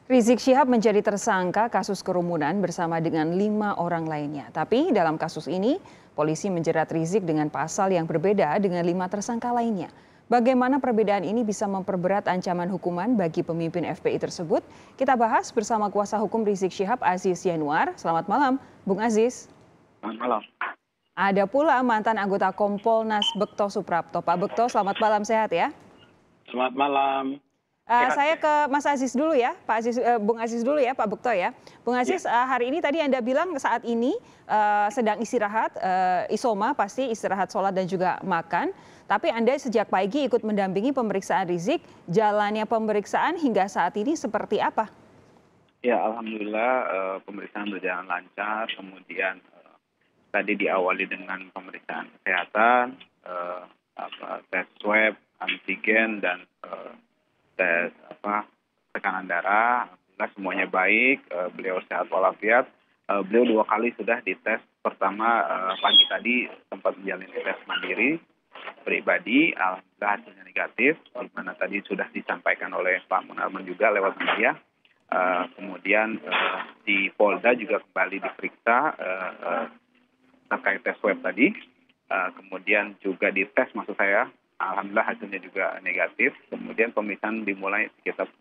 Rizik Syihab menjadi tersangka kasus kerumunan bersama dengan 5 orang lainnya. Tapi dalam kasus ini, polisi menjerat Rizik dengan pasal yang berbeda dengan 5 tersangka lainnya. Bagaimana perbedaan ini bisa memperberat ancaman hukuman bagi pemimpin FPI tersebut? Kita bahas bersama kuasa hukum Rizik Syihab, Aziz Yanuar. Selamat malam, Bung Aziz. Selamat malam. Ada pula mantan anggota Kompolnas Bekto Suprapto. Pak Bekto, selamat malam, sehat ya? Selamat malam. Saya ke Mas Aziz dulu ya, Pak Aziz, Bung Aziz dulu ya, Pak Bekto ya. Bung Aziz, hari ini tadi Anda bilang saat ini sedang istirahat, isoma pasti istirahat sholat dan juga makan. Tapi Anda sejak pagi ikut mendampingi pemeriksaan Rizik, jalannya pemeriksaan hingga saat ini seperti apa? Ya, alhamdulillah pemeriksaan berjalan lancar. Kemudian tadi diawali dengan pemeriksaan kesehatan, tes swab, antigen dan tes tekanan darah. Alhamdulillah semuanya baik. Beliau sehat walafiat. Beliau 2 kali sudah dites. Pertama pagi tadi sempat menjalani tes mandiri pribadi. Alhamdulillah hasilnya negatif. Di mana tadi sudah disampaikan oleh Pak Munarman juga lewat media. Kemudian di Polda juga kembali diperiksa terkait tes swab tadi. Kemudian juga dites maksud saya. Alhamdulillah hasilnya juga negatif. Kemudian pemeriksaan dimulai sekitar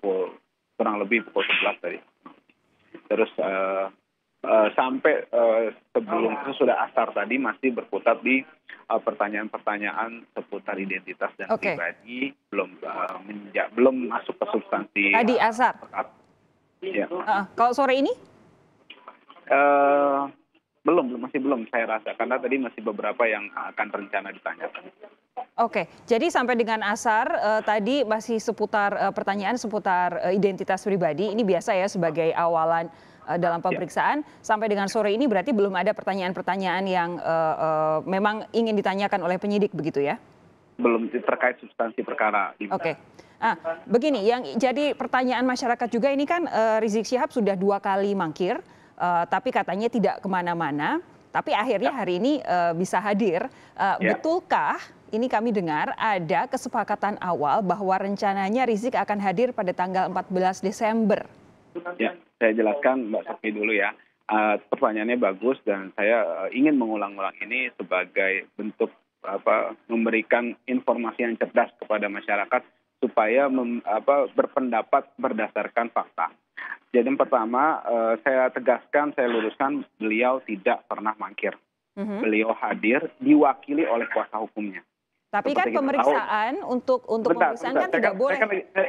kurang lebih pukul 11 tadi. Terus sampai sebelum sudah asar tadi masih berputar di pertanyaan-pertanyaan seputar identitas dan pribadi, belum masuk ke substansi. Tadi asar. Ya. Kalau sore ini? Masih belum saya rasa karena tadi masih beberapa yang akan rencana ditanyakan. Oke, jadi sampai dengan asar tadi masih seputar pertanyaan seputar identitas pribadi. Ini biasa ya sebagai awalan dalam pemeriksaan. Sampai dengan sore ini berarti belum ada pertanyaan-pertanyaan yang memang ingin ditanyakan oleh penyidik begitu ya? Belum terkait substansi perkara. Oke. Begini, yang jadi pertanyaan masyarakat juga ini kan Rizik Syihab sudah 2 kali mangkir, tapi katanya tidak kemana-mana. Tapi akhirnya hari ini bisa hadir. Betulkah ini kami dengar ada kesepakatan awal bahwa rencananya Rizik akan hadir pada tanggal 14 Desember? Ya, saya jelaskan Mbak Sofi dulu ya. Pertanyaannya bagus dan saya ingin mengulang-ulang ini sebagai bentuk memberikan informasi yang cerdas kepada masyarakat supaya berpendapat berdasarkan fakta. Jadi yang pertama saya tegaskan, saya luruskan, beliau tidak pernah mangkir. Beliau hadir diwakili oleh kuasa hukumnya. Tapi kan pemeriksaan untuk pemeriksaan kan tidak boleh.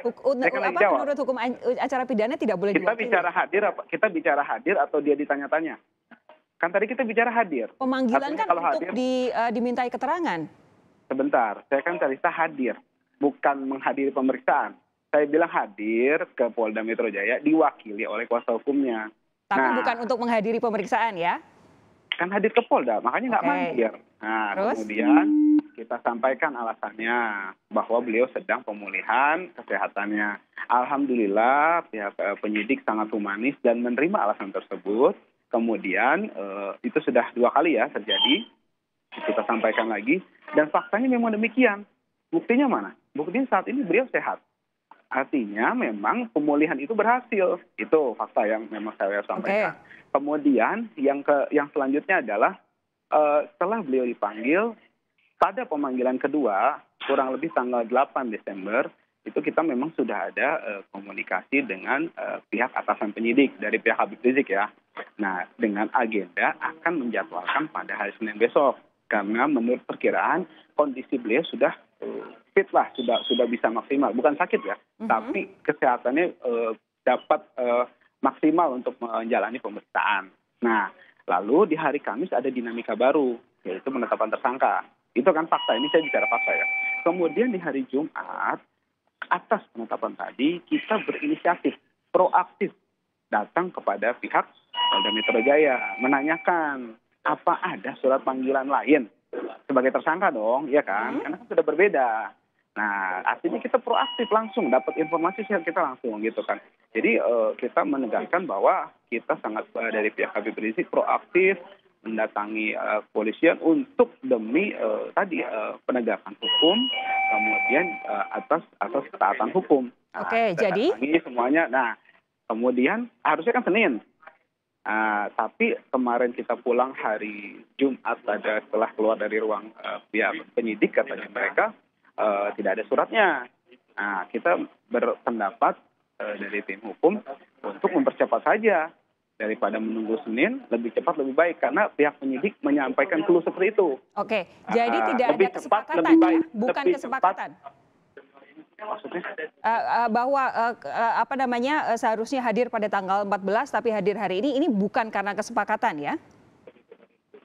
Menurut hukum acara pidana tidak boleh diwakili. Kita bicara hadir atau dia ditanya-tanya? Kan tadi kita bicara hadir. Pemanggilan kan untuk dimintai keterangan. Sebentar, saya kan cerita hadir, bukan menghadiri pemeriksaan. Saya bilang hadir ke Polda Metro Jaya diwakili oleh kuasa hukumnya. Tapi bukan untuk menghadiri pemeriksaan ya? Kan hadir ke Polda, makanya nggak mangkir. Nah, kemudian kita sampaikan alasannya bahwa beliau sedang pemulihan kesehatannya. Alhamdulillah pihak penyidik sangat humanis dan menerima alasan tersebut. Kemudian itu sudah 2 kali ya terjadi. Kita sampaikan lagi dan faktanya memang demikian. Buktinya mana? Buktinya saat ini beliau sehat. Artinya memang pemulihan itu berhasil. Itu fakta yang memang saya sampaikan. Kemudian yang selanjutnya adalah setelah beliau dipanggil, pada pemanggilan kedua, kurang lebih tanggal 8 Desember, itu kita memang sudah ada komunikasi dengan pihak atasan penyidik dari pihak Habib Rizik ya. Nah, dengan agenda akan menjadwalkan pada hari Senin besok. Karena menurut perkiraan kondisi beliau sudah fit lah, sudah bisa maksimal. Bukan sakit ya, tapi kesehatannya dapat maksimal untuk menjalani pemeriksaan. Nah, lalu di hari Kamis ada dinamika baru, yaitu penetapan tersangka. Itu kan fakta, ini saya bicara fakta ya. Kemudian di hari Jumat, atas penetapan tadi, kita berinisiatif, proaktif, datang kepada pihak Polda Metro Jaya, menanyakan, apa ada surat panggilan lain? Sebagai tersangka dong, ya kan? Karena kan sudah berbeda. Nah, artinya kita proaktif langsung, dapat informasi kita langsung gitu kan. Jadi kita menegaskan bahwa kita sangat dari pihak Habib Rizik proaktif, mendatangi polisian untuk demi penegakan hukum, kemudian atas ketaatan hukum. Oke, jadi semuanya. Nah, Kemudian harusnya kan Senin. Tapi kemarin kita pulang hari Jumat setelah keluar dari ruang pihak penyidik, katanya mereka tidak ada suratnya. Kita berpendapat dari tim hukum untuk mempercepat saja daripada menunggu Senin, lebih cepat lebih baik karena pihak penyidik menyampaikan clue seperti itu. Oke, jadi tidak ada lebih cepat, kesepakatan lebih baik, ya, bukan lebih kesepakatan. Maksudnya? Bahwa seharusnya hadir pada tanggal 14 tapi hadir hari ini bukan karena kesepakatan ya?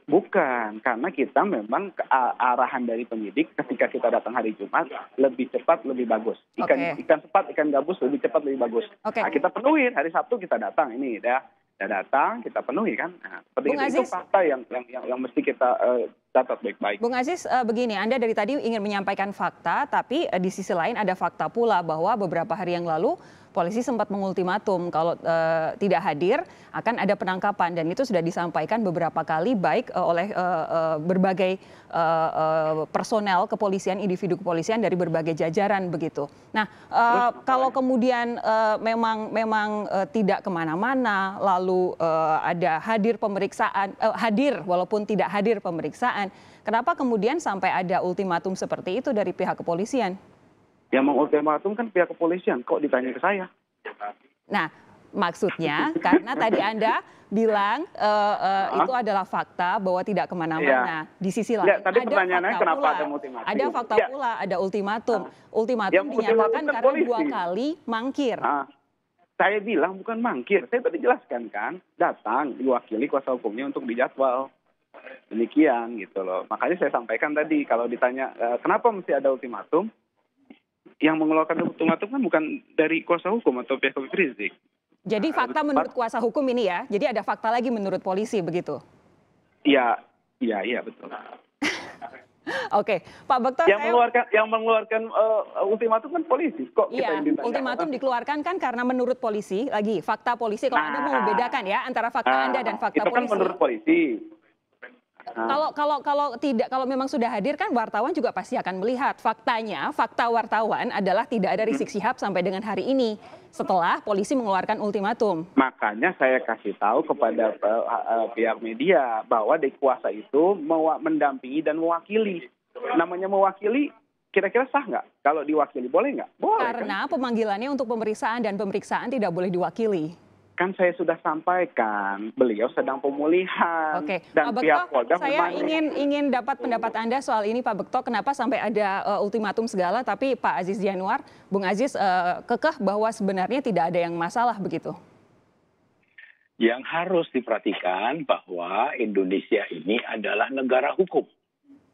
Bukan, karena kita memang arahan dari penyidik ketika kita datang hari Jumat lebih cepat lebih bagus. Ikan cepat, ikan gabus lebih cepat lebih bagus. Nah, kita penuhi hari Sabtu kita datang ini ya. Kita datang, kita penuhi kan. Nah, seperti itu fakta yang mesti kita catat baik-baik. Bung Aziz, begini, Anda dari tadi ingin menyampaikan fakta, tapi di sisi lain ada fakta pula bahwa beberapa hari yang lalu polisi sempat mengultimatum kalau tidak hadir akan ada penangkapan, dan itu sudah disampaikan beberapa kali baik oleh berbagai personel kepolisian, individu kepolisian dari berbagai jajaran begitu. Nah, kalau kemudian memang tidak kemana-mana, lalu ada hadir pemeriksaan, hadir walaupun tidak hadir pemeriksaan, kenapa kemudian sampai ada ultimatum seperti itu dari pihak kepolisian? Yang mengultimatum kan pihak kepolisian, kok ditanya ke saya? Nah, maksudnya karena tadi Anda bilang itu adalah fakta bahwa tidak kemana-mana. Di sisi lain tadi pertanyaannya kenapa ada ultimatum? Ada fakta pula, ada ultimatum. Ultimatum dinyatakan karena polisi 2 kali mangkir. Saya bilang bukan mangkir, saya tadi jelaskan kan, datang diwakili kuasa hukumnya untuk dijadwal. Demikian gitu loh. Makanya saya sampaikan tadi kalau ditanya kenapa mesti ada ultimatum? Yang mengeluarkan ultimatum kan bukan dari kuasa hukum atau pihak Habib Rizik. Jadi fakta menurut kuasa hukum ini ya, jadi ada fakta lagi menurut polisi begitu? Iya betul. Oke, Pak Bekto. Yang mengeluarkan ultimatum kan polisi. Kok kita yang ditanya? Ultimatum dikeluarkan kan karena menurut polisi, lagi fakta polisi. Kalau Anda mau membedakan ya antara fakta Anda dan fakta polisi. Itu kan menurut polisi. Kalau memang sudah hadir kan wartawan juga pasti akan melihat faktanya. Fakta wartawan adalah tidak ada Rizik Syihab sampai dengan hari ini setelah polisi mengeluarkan ultimatum. Makanya saya kasih tahu kepada pihak media bahwa di kuasa itu mendampingi dan mewakili. Namanya mewakili, kira-kira sah nggak? Kalau diwakili boleh nggak? Boleh. Karena kan? Pemanggilannya untuk pemeriksaan dan pemeriksaan tidak boleh diwakili. Kan saya sudah sampaikan, beliau sedang pemulihan. Oke, dan Pak pihak Bekto, Polda saya ingin dapat pendapat Anda soal ini, Pak Bekto. Kenapa sampai ada ultimatum segala, tapi Pak Aziz Yanuar, Bung Aziz kekeh bahwa sebenarnya tidak ada yang masalah begitu? Yang harus diperhatikan bahwa Indonesia ini adalah negara hukum.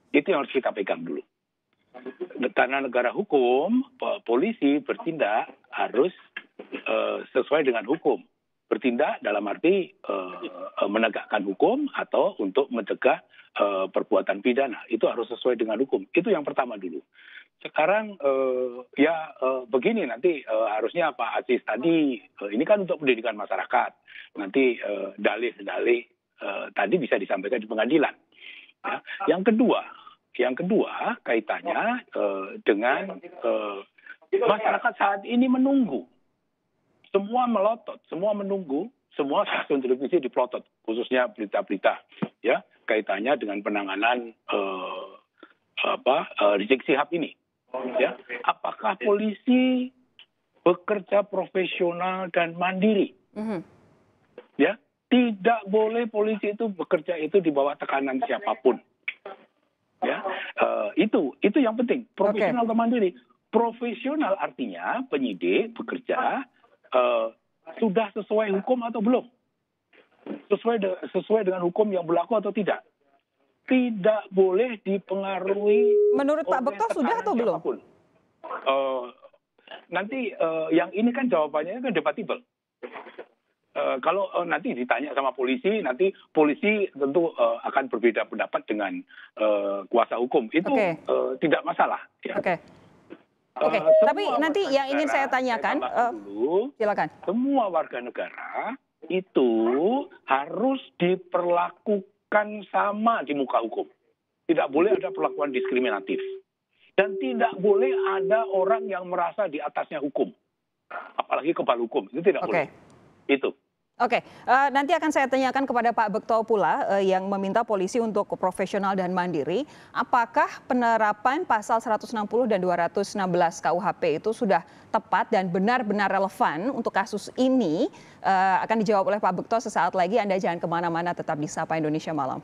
Itu yang harus kita pegang dulu. Karena negara hukum, polisi bertindak harus sesuai dengan hukum. Bertindak dalam arti menegakkan hukum atau untuk mencegah perbuatan pidana. Itu harus sesuai dengan hukum. Itu yang pertama dulu. Sekarang begini nanti harusnya Pak Aziz tadi, ini kan untuk pendidikan masyarakat. Nanti dalih-dalih tadi bisa disampaikan di pengadilan. Ya. Yang kedua kaitannya dengan masyarakat saat ini menunggu. Semua melotot, semua menunggu, semua stasiun televisi diplotot, khususnya berita-berita, ya kaitannya dengan penanganan Rizik Syihab ini. Ya, apakah polisi bekerja profesional dan mandiri? Ya, tidak boleh polisi itu bekerja itu di bawah tekanan siapapun. Ya, itu yang penting, profesional dan mandiri. Profesional artinya penyidik bekerja sudah sesuai hukum atau belum? Sesuai dengan hukum yang berlaku atau tidak? Tidak boleh dipengaruhi. Menurut Pak Bekto sudah atau belum? Nanti yang ini kan jawabannya kan debatable. Kalau nanti ditanya sama polisi, nanti polisi tentu akan berbeda pendapat dengan kuasa hukum. Itu tidak masalah. Ya. Oke, tapi nanti yang ingin saya tanyakan, silakan. Semua warga negara itu harus diperlakukan sama di muka hukum. Tidak boleh ada perlakuan diskriminatif. Dan tidak boleh ada orang yang merasa di atasnya hukum. Apalagi kebal hukum, itu tidak boleh. Itu. Oke, nanti akan saya tanyakan kepada Pak Bekto pula yang meminta polisi untuk profesional dan mandiri. Apakah penerapan pasal 160 dan 216 KUHP itu sudah tepat dan benar-benar relevan untuk kasus ini? Akan dijawab oleh Pak Bekto sesaat lagi. Anda jangan kemana-mana, tetap di Sapa Indonesia Malam.